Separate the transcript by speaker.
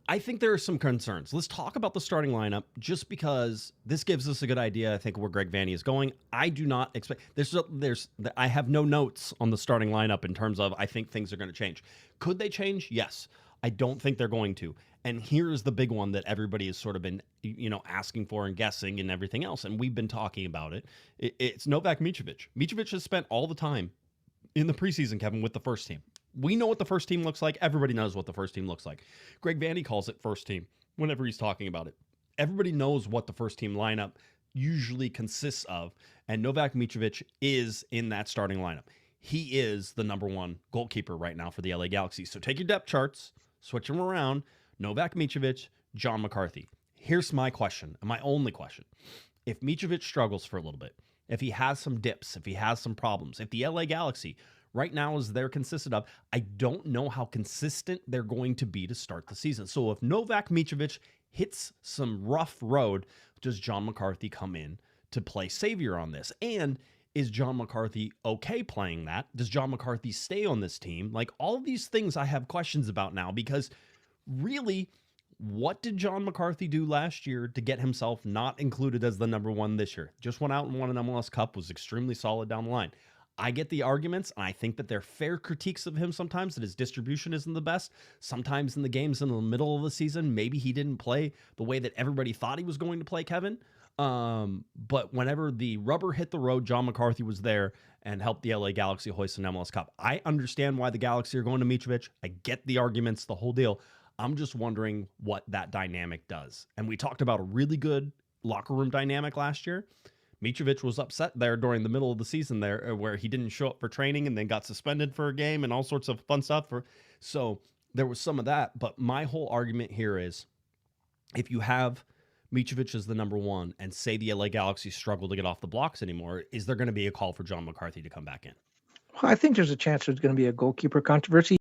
Speaker 1: I think there are some concerns. Let's talk about the starting lineup just because this gives us a good idea, I think, where Greg Vanney is going. I do not expect I have no notes on the starting lineup in terms of I think things are going to change. Could they change? Yes. I don't think they're going to. And here's the big one that everybody has sort of been, asking for and guessing and everything else. And we've been talking about it. It's Novak Micovic. Micovic has spent all the time in the preseason, Kevin, with the first team. We know what the first team looks like. Everybody knows what the first team looks like. Greg Vanney calls it first team whenever he's talking about it. Everybody knows what the first team lineup usually consists of, and Novak Micovic is in that starting lineup. He is the number one goalkeeper right now for the LA Galaxy. So take your depth charts, switch them around. Novak Micovic, John McCarthy. Here's my question, and my only question. If Micovic struggles for a little bit, if he has some dips, if he has some problems, if the LA Galaxy right now is they're consistent of, I don't know how consistent they're going to be to start the season. So if Novak Micovic hits some rough road, does John McCarthy come in to play savior on this? And is John McCarthy okay playing that? Does John McCarthy stay on this team? Like, all of these things I have questions about now, because really, what did John McCarthy do last year to get himself not included as the number one this year? Just went out and won an MLS Cup, was extremely solid down the line. I get the arguments, and I think that they're fair critiques of him sometimes, that his distribution isn't the best. Sometimes in the games in the middle of the season, maybe he didn't play the way that everybody thought he was going to play, Kevin. But whenever the rubber hit the road, John McCarthy was there and helped the LA Galaxy hoist an MLS Cup. I understand why the Galaxy are going to Micovic. I get the arguments, the whole deal. I'm just wondering what that dynamic does. And we talked about a really good locker room dynamic last year. Micovic was upset there during the middle of the season there where he didn't show up for training and then got suspended for a game and all sorts of fun stuff. So there was some of that. But my whole argument here is if you have Micovic as the number one and say the LA Galaxy struggle to get off the blocks anymore, is there going to be a call for John McCarthy to come back in?
Speaker 2: Well, I think there's a chance there's going to be a goalkeeper controversy.